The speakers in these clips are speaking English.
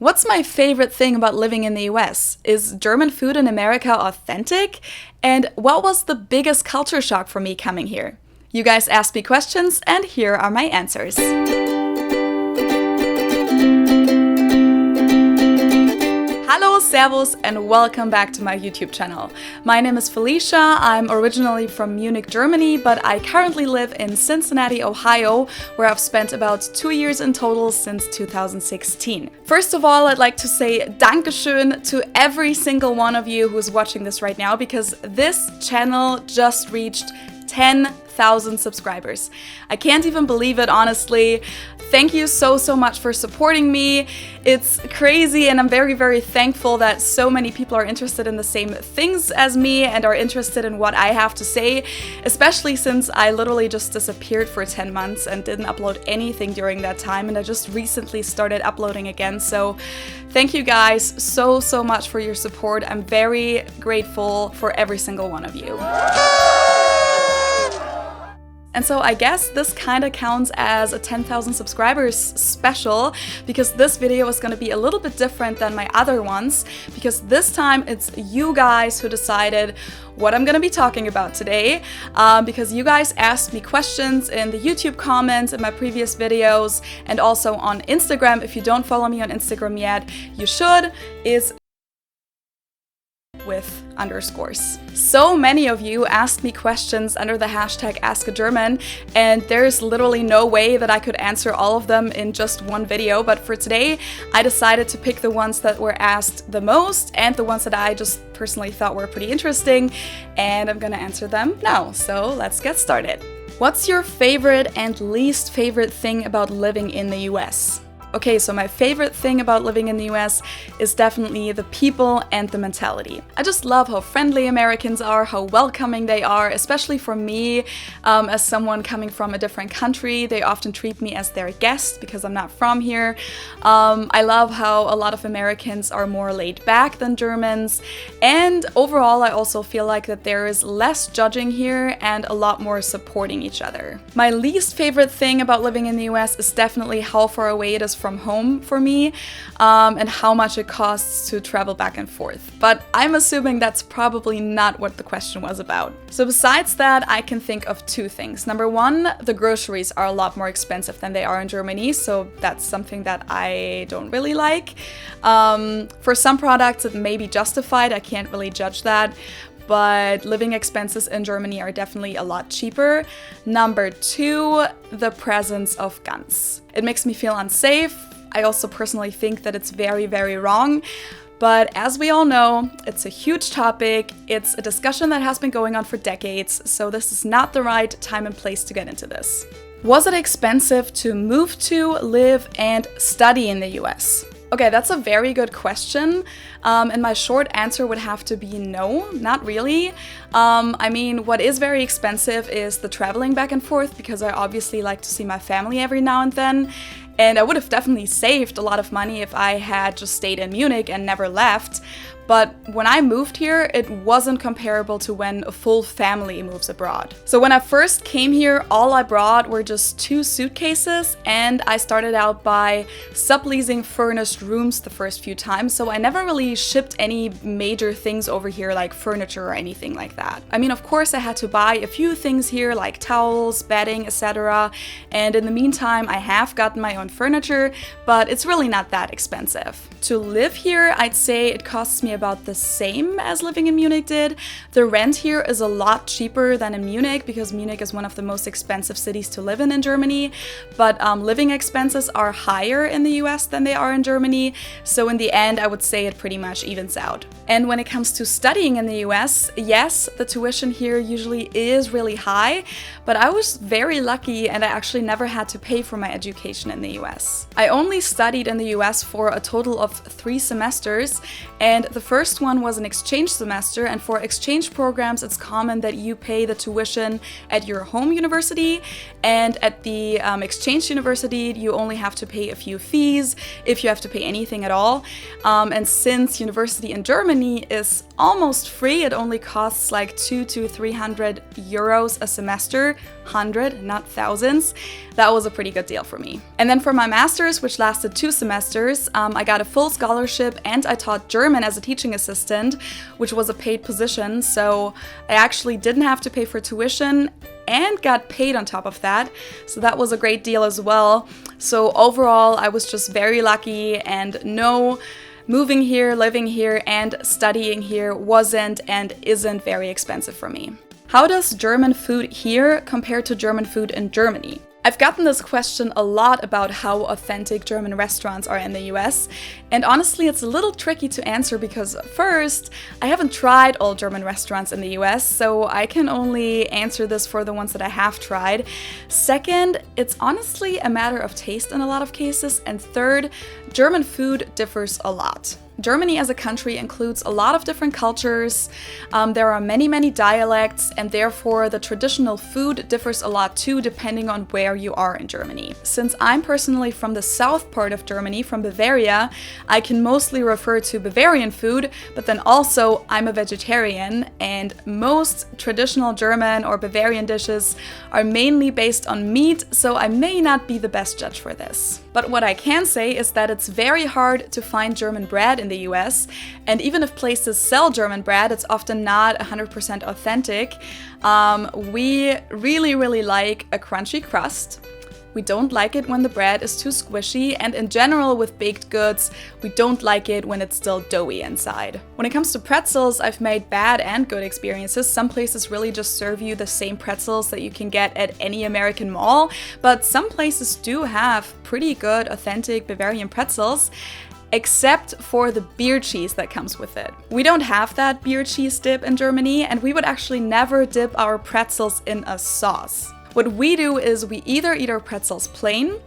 What's my favorite thing about living in the US? Is German food in America authentic? And what was the biggest culture shock for me coming here? You guys asked me questions, and here are my answers. Hallo, servus, and welcome back to my YouTube channel. My name is Felicia. I'm originally from Munich, Germany, but I currently live in Cincinnati, Ohio, where I've spent about 2 years in total since 2016. First of all, I'd like to say Dankeschön to every single one of you who's watching this right now, because this channel just reached 10,000 subscribers. I can't even believe it, honestly. Thank you so much for supporting me. It's crazy, and I'm very thankful that so many people are interested in the same things as me and are interested in what I have to say, especially since I literally just disappeared for 10 months and didn't upload anything during that time, and I just recently started uploading again. So thank you guys so much for your support. I'm very grateful for every single one of you. And so I guess this kind of counts as a 10,000 subscribers special, because this video is going to be a little bit different than my other ones, because this time it's you guys who decided what I'm going to be talking about today, because you guys asked me questions in the YouTube comments in my previous videos, and also on Instagram. If you don't follow me on Instagram yet, you should, is with underscores. So many of you asked me questions under the hashtag #AskAGerman, and there's literally no way that I could answer all of them in just one video, but for today I decided to pick the ones that were asked the most and the ones that I just personally thought were pretty interesting, and I'm gonna answer them now. So let's get started. What's your favorite and least favorite thing about living in the US? Okay, so my favorite thing about living in the US is definitely the people and the mentality. I just love how friendly Americans are, how welcoming they are, especially for me, as someone coming from a different country. They often treat me as their guest because I'm not from here. I love how a lot of Americans are more laid back than Germans, and overall I also feel like that there is less judging here and a lot more supporting each other. My least favorite thing about living in the US is definitely how far away it is from home for me, and how much it costs to travel back and forth. But I'm assuming that's probably not what the question was about. So besides that, I can think of two things. Number one, the groceries are a lot more expensive than they are in Germany, so that's something that I don't really like. For some products it may be justified, I can't really judge that, but living expenses in Germany are definitely a lot cheaper. Number two, the presence of guns. It makes me feel unsafe. I also personally think that it's very wrong. But as we all know, it's a huge topic. It's a discussion that has been going on for decades, so this is not the right time and place to get into this. Was it expensive to move to, live, and study in the US? Okay, that's a very good question, and my short answer would have to be no, not really. I mean, what is very expensive is the traveling back and forth, because I obviously like to see my family every now and then, and I would have definitely saved a lot of money if I had just stayed in Munich and never left. But when I moved here, it wasn't comparable to when a full family moves abroad. So when I first came here, all I brought were just 2 suitcases, and I started out by subleasing furnished rooms the first few times, so I never really shipped any major things over here like furniture or anything like that. I mean, of course I had to buy a few things here like towels, bedding, etc. And in the meantime, I have gotten my own furniture, but it's really not that expensive. To live here, I'd say it costs me about the same as living in Munich did. The rent here is a lot cheaper than in Munich, because Munich is one of the most expensive cities to live in Germany, but living expenses are higher in the US than they are in Germany, so in the end I would say it pretty much evens out. And when it comes to studying in the US, yes, the tuition here usually is really high, but I was very lucky and I actually never had to pay for my education in the US. I only studied in the US for a total of 3 semesters, and the first one was an exchange semester, and for exchange programs it's common that you pay the tuition at your home university, and at the exchange university you only have to pay a few fees, if you have to pay anything at all. And since university in Germany is almost free. It only costs like 200 to 300 euros a semester, 100, not thousands. That was a pretty good deal for me. And then for my master's, which lasted 2 semesters, I got a full scholarship and I taught German as a teaching assistant, which was a paid position. So I actually didn't have to pay for tuition and got paid on top of that. So that was a great deal as well. So overall, I was just very lucky, and no, moving here, living here, and studying here wasn't and isn't very expensive for me. How does German food here compare to German food in Germany? I've gotten this question a lot about how authentic German restaurants are in the US, and honestly it's a little tricky to answer because first, I haven't tried all German restaurants in the US, so I can only answer this for the ones that I have tried. Second, it's honestly a matter of taste in a lot of cases, and third, German food differs a lot. Germany as a country includes a lot of different cultures, there are many dialects, and therefore the traditional food differs a lot too depending on where you are in Germany. Since I'm personally from the south part of Germany, from Bavaria, I can mostly refer to Bavarian food, but then also I'm a vegetarian, and most traditional German or Bavarian dishes are mainly based on meat, so I may not be the best judge for this. But what I can say is that it's very hard to find German bread in the US, and even if places sell German bread, it's often not 100% authentic. We really like a crunchy crust. We don't like it when the bread is too squishy, and in general with baked goods, we don't like it when it's still doughy inside. When it comes to pretzels, I've made bad and good experiences. Some places really just serve you the same pretzels that you can get at any American mall, but some places do have pretty good authentic Bavarian pretzels, except for the beer cheese that comes with it. We don't have that beer cheese dip in Germany, and we would actually never dip our pretzels in a sauce. What we do is we either eat our pretzels plain,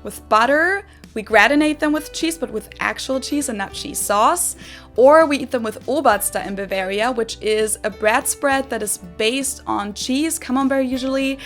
with butter, we gratinate them with cheese, but with actual cheese and not cheese sauce, or we eat them with Oberster in Bavaria, which is a bread spread that is based on cheese, camembert usually,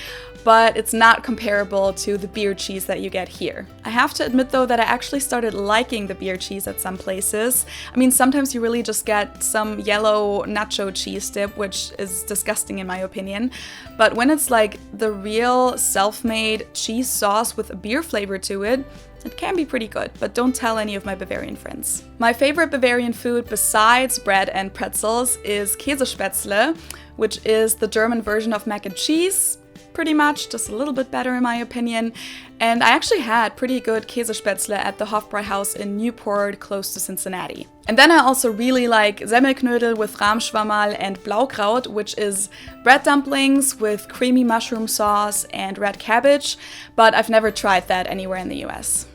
but it's not comparable to the beer cheese that you get here. I have to admit though that I actually started liking the beer cheese at some places. I mean, sometimes you really just get some yellow nacho cheese dip, which is disgusting in my opinion. But when it's like the real self-made cheese sauce with a beer flavor to it, it can be pretty good, but don't tell any of my Bavarian friends. My favorite Bavarian food besides bread and pretzels is Käsespätzle, which is the German version of mac and cheese. Pretty much, just a little bit better in my opinion. And I actually had pretty good Käsespätzle at the Hofbräuhaus in Newport, close to Cincinnati. And then I also really like Semmelknödel with Rahmschwammerl and Blaukraut, which is bread dumplings with creamy mushroom sauce and red cabbage, but I've never tried that anywhere in the US.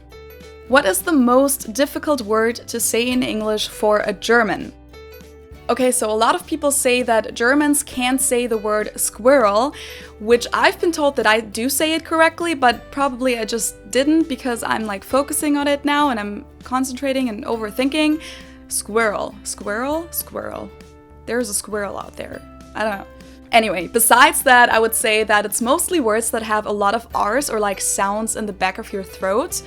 What is the most difficult word to say in English for a German? Okay, so a lot of people say that Germans can't say the word squirrel, which I've been told that I do say it correctly, but probably I just didn't because I'm like focusing on it now and I'm concentrating and overthinking. Squirrel, squirrel, squirrel. There's a squirrel out there. I don't know. Anyway, besides that, I would say that it's mostly words that have a lot of R's or like sounds in the back of your throat.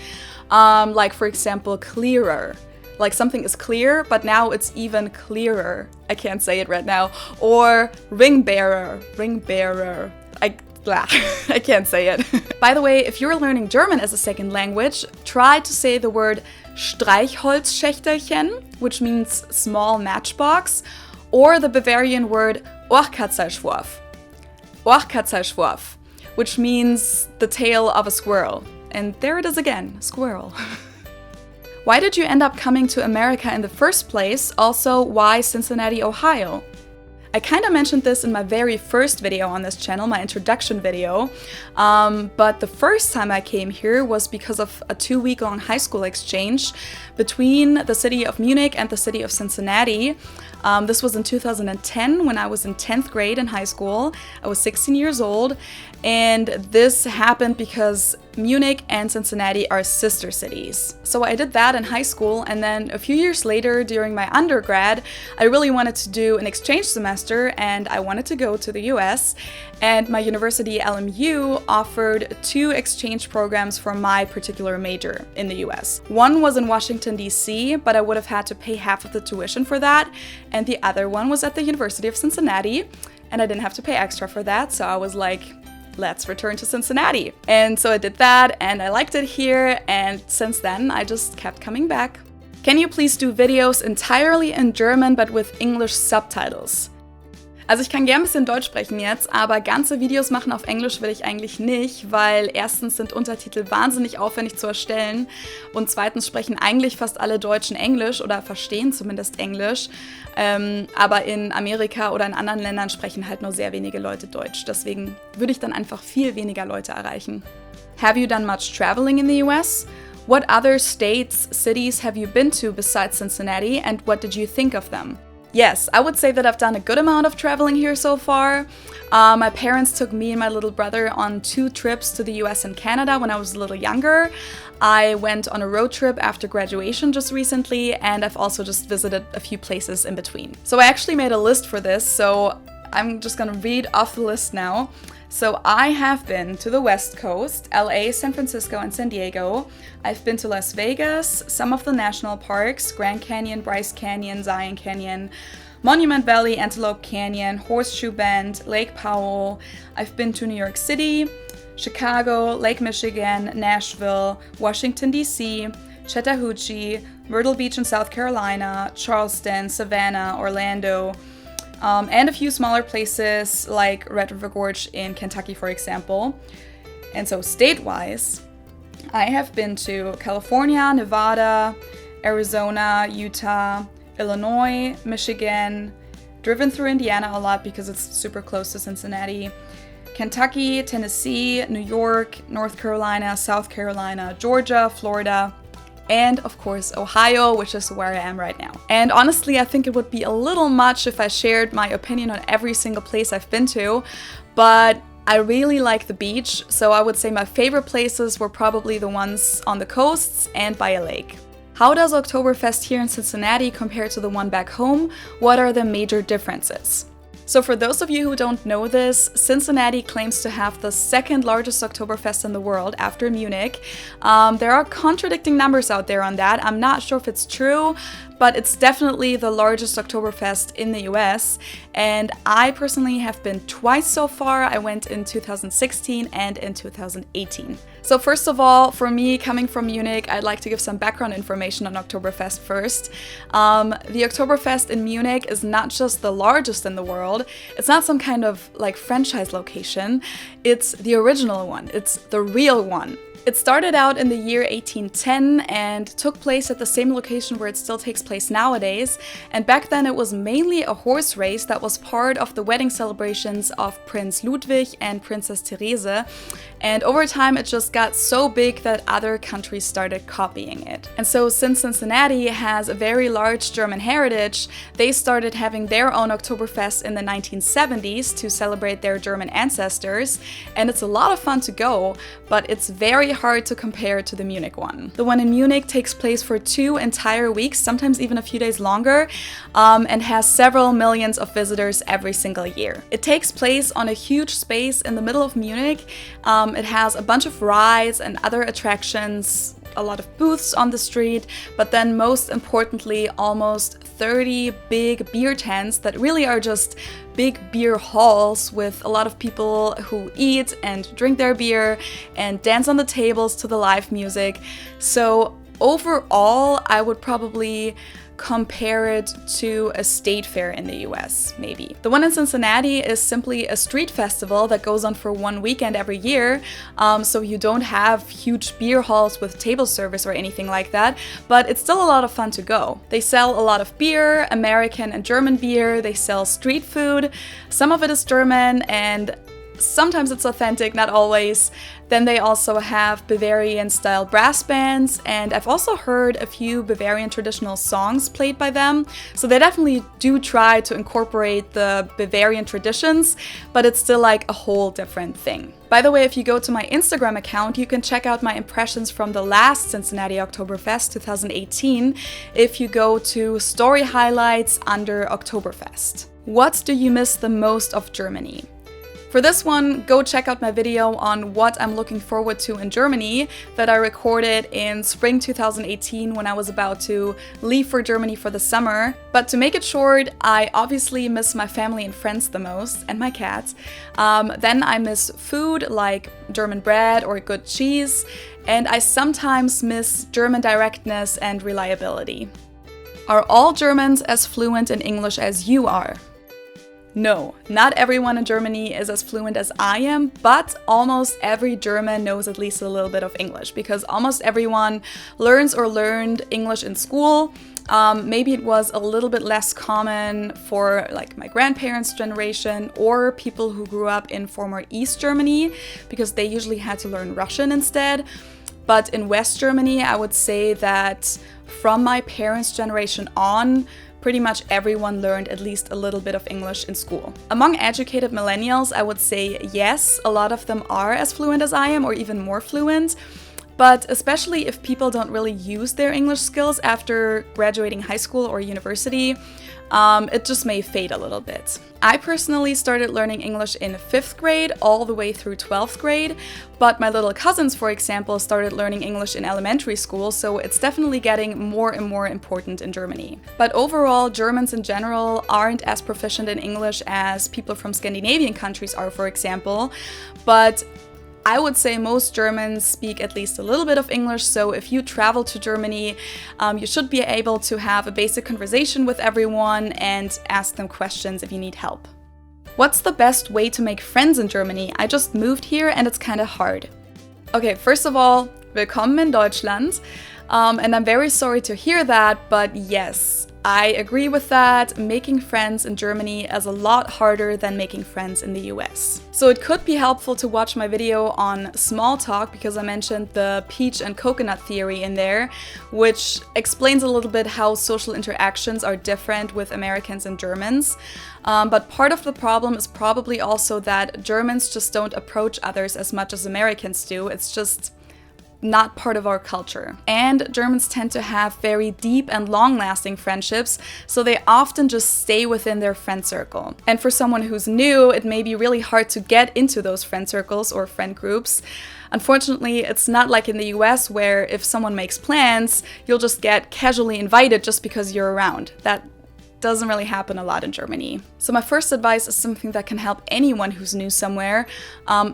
Like for example, clearer. Like something is clear, but now it's even clearer. I can't say it right now. Or ring bearer, ring bearer. I can't say it. By the way, if you're learning German as a second language, try to say the word Streichholzschächtelchen, which means small matchbox, or the Bavarian word Ohrkatzerschwurf. Ohrkatzerschwurf, which means the tail of a squirrel. And there it is again, squirrel. Why did you end up coming to America in the first place? Also, why Cincinnati, Ohio? I kind of mentioned this in my very first video on this channel, my introduction video, but the first time I came here was because of a 2-week-long high school exchange between the city of Munich and the city of Cincinnati. This was in 2010 when I was in 10th grade in high school. I was 16 years old, and this happened because Munich and Cincinnati are sister cities. So I did that in high school, and then a few years later during my undergrad, I really wanted to do an exchange semester and I wanted to go to the US, and my university LMU offered 2 exchange programs for my particular major in the US. One was in Washington, D.C., but I would have had to pay half of the tuition for that, and the other one was at the University of Cincinnati, and I didn't have to pay extra for that, so I was like, let's return to Cincinnati. And so I did that, and I liked it here, and since then I just kept coming back. Can you please do videos entirely in German, but with English subtitles? Also ich kann gern ein bisschen Deutsch sprechen jetzt, aber ganze Videos machen auf Englisch will ich eigentlich nicht, weil erstens sind Untertitel wahnsinnig aufwendig zu erstellen und zweitens sprechen eigentlich fast alle Deutschen Englisch oder verstehen zumindest Englisch, aber in Amerika oder in anderen Ländern sprechen halt nur sehr wenige Leute Deutsch. Deswegen würde ich dann einfach viel weniger Leute erreichen. Have you done much traveling in the US? What other states, cities have you been to besides Cincinnati, and what did you think of them? Yes, I would say that I've done a good amount of traveling here so far. My parents took me and my little brother on 2 trips to the US and Canada when I was a little younger. I went on a road trip after graduation just recently, and I've also just visited a few places in between. So I actually made a list for this, so I'm just gonna read off the list now. So I have been to the West Coast, LA, San Francisco, and San Diego. I've been to Las Vegas, some of the national parks, Grand Canyon, Bryce Canyon, Zion Canyon, Monument Valley, Antelope Canyon, Horseshoe Bend, Lake Powell. I've been to New York City, Chicago, Lake Michigan, Nashville, Washington, D.C., Chattahoochee, Myrtle Beach in South Carolina, Charleston, Savannah, Orlando, and a few smaller places like Red River Gorge in Kentucky, for example. And so state-wise, I have been to California, Nevada, Arizona, Utah, Illinois, Michigan, driven through Indiana a lot because it's super close to Cincinnati, Kentucky, Tennessee, New York, North Carolina, South Carolina, Georgia, Florida, and of course Ohio, which is where I am right now. And honestly, I think it would be a little much if I shared my opinion on every single place I've been to, but I really like the beach, so I would say my favorite places were probably the ones on the coasts and by a lake. How does Oktoberfest here in Cincinnati compare to the one back home? What are the major differences? So for those of you who don't know this, Cincinnati claims to have the 2nd largest Oktoberfest in the world after Munich. There are contradicting numbers out there on that. I'm not sure if it's true, but it's definitely the largest Oktoberfest in the US. And I personally have been twice so far. I went in 2016 and in 2018. So first of all, for me, coming from Munich, I'd like to give some background information on Oktoberfest first. The Oktoberfest in Munich is not just the largest in the world. It's not some kind of like franchise location. It's the original one. It's the real one. It started out in the year 1810 and took place at the same location where it still takes place nowadays. And back then it was mainly a horse race that was part of the wedding celebrations of Prince Ludwig and Princess Therese. And over time it just got so big that other countries started copying it. And so since Cincinnati has a very large German heritage, they started having their own Oktoberfest in the 1970s to celebrate their German ancestors. And it's a lot of fun to go, but it's very hard to compare to the Munich one. The one in Munich takes place for 2 entire weeks, sometimes even a few days longer, and has several millions of visitors every single year. It takes place on a huge space in the middle of Munich. It has a bunch of rides and other attractions, a lot of booths on the street, but then most importantly, almost 30 big beer tents that really are just big beer halls with a lot of people who eat and drink their beer and dance on the tables to the live music. So overall, I would probably compare it to a state fair in the US, maybe. The one in Cincinnati is simply a street festival that goes on for 1 weekend every year, so you don't have huge beer halls with table service or anything like that, but it's still a lot of fun to go. They sell a lot of beer, American and German beer, they sell street food, some of it is German, and Sometimes it's authentic, not always. Then they also have Bavarian-style brass bands, and I've also heard a few Bavarian traditional songs played by them. So they definitely do try to incorporate the Bavarian traditions, but it's still like a whole different thing. By the way, if you go to my Instagram account, you can check out my impressions from the last Cincinnati Oktoberfest 2018 if you go to Story Highlights under Oktoberfest. What do you miss the most of Germany? For this one, go check out my video on what I'm looking forward to in Germany that I recorded in spring 2018 when I was about to leave for Germany for the summer. But to make it short, I obviously miss my family and friends the most, and my cat. Then I miss food like German bread or good cheese, and I sometimes miss German directness and reliability. Are all Germans as fluent in English as you are? No, not everyone in Germany is as fluent as I am, but almost every German knows at least a little bit of English because almost everyone learns or learned English in school. Maybe it was a little bit less common for like my grandparents' generation or people who grew up in former East Germany because they usually had to learn Russian instead. But in West Germany, I would say that from my parents' generation on, pretty much everyone learned at least a little bit of English in school. Among educated millennials, I would say yes, a lot of them are as fluent as I am or even more fluent. But especially if people don't really use their English skills after graduating high school or university, it just may fade a little bit. I personally started learning English in 5th grade all the way through 12th grade, but my little cousins, for example, started learning English in elementary school, so it's definitely getting more and more important in Germany. But overall, Germans in general aren't as proficient in English as people from Scandinavian countries are, for example, but I would say most Germans speak at least a little bit of English, so if you travel to Germany, you should be able to have a basic conversation with everyone and ask them questions if you need help. What's the best way to make friends in Germany? I just moved here and it's kind of hard. Okay, first of all, willkommen in Deutschland. And I'm very sorry to hear that, but yes, I agree with that. Making friends in Germany is a lot harder than making friends in the US. So it could be helpful to watch my video on small talk because I mentioned the peach and coconut theory in there, which explains a little bit how social interactions are different with Americans and Germans. But part of the problem is probably also that Germans just don't approach others as much as Americans do. It's just not part of our culture. And Germans tend to have very deep and long-lasting friendships, so they often just stay within their friend circle. And for someone who's new, it may be really hard to get into those friend circles or friend groups. Unfortunately, it's not like in the US where if someone makes plans, you'll just get casually invited just because you're around. That doesn't really happen a lot in Germany. So my first advice is something that can help anyone who's new somewhere.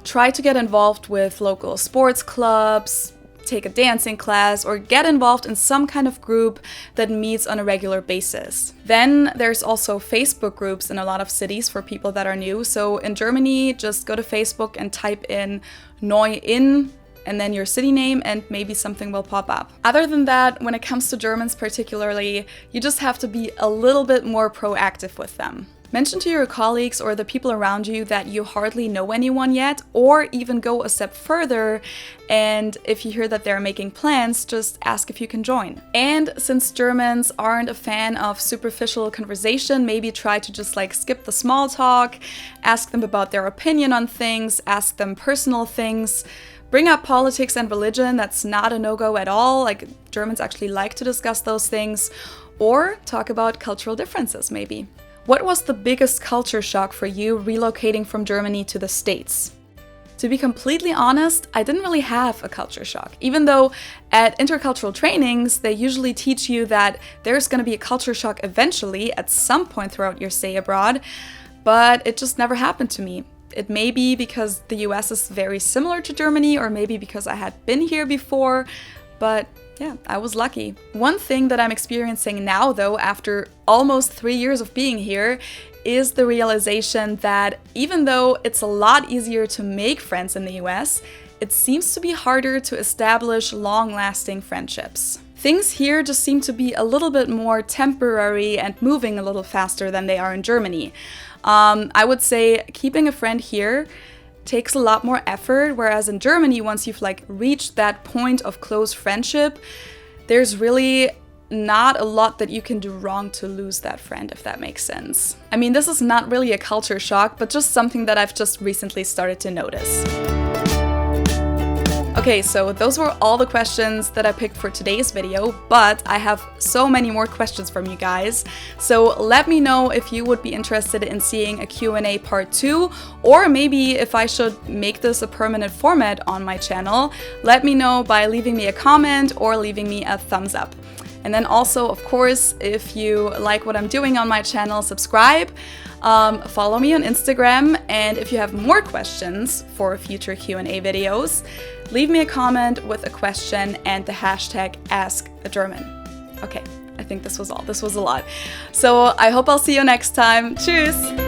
Try to get involved with local sports clubs, take a dancing class, or get involved in some kind of group that meets on a regular basis. Then there's also Facebook groups in a lot of cities for people that are new. So in Germany, just go to Facebook and type in neu in and then your city name and maybe something will pop up. Other than that, when it comes to Germans particularly, you just have to be a little bit more proactive with them. Mention to your colleagues or the people around you that you hardly know anyone yet, or even go a step further, and if you hear that they're making plans, just ask if you can join. And since Germans aren't a fan of superficial conversation, maybe try to just like skip the small talk, ask them about their opinion on things, ask them personal things. Bring up politics and religion, that's not a no-go at all. Like, Germans actually like to discuss those things. Or talk about cultural differences, maybe. What was the biggest culture shock for you relocating from Germany to the States? To be completely honest, I didn't really have a culture shock. Even though at intercultural trainings, they usually teach you that there's going to be a culture shock eventually at some point throughout your stay abroad, but it just never happened to me. It may be because the US is very similar to Germany, or maybe because I had been here before, but yeah, I was lucky. One thing that I'm experiencing now, though, after almost 3 years of being here, is the realization that even though it's a lot easier to make friends in the US, it seems to be harder to establish long-lasting friendships. Things here just seem to be a little bit more temporary and moving a little faster than they are in Germany. I would say keeping a friend here takes a lot more effort, whereas in Germany, once you've like reached that point of close friendship, there's really not a lot that you can do wrong to lose that friend, if that makes sense. I mean, this is not really a culture shock, but just something that I've just recently started to notice. Okay, so those were all the questions that I picked for today's video, but I have so many more questions from you guys. So let me know if you would be interested in seeing a Q&A part 2, or maybe if I should make this a permanent format on my channel. Let me know by leaving me a comment or leaving me a thumbs up. And then also, of course, if you like what I'm doing on my channel, subscribe, follow me on Instagram, and if you have more questions for future Q&A videos, leave me a comment with a question and the hashtag #AskAGerman. Okay, I think this was all. This was a lot. So I hope I'll see you next time. Tschüss!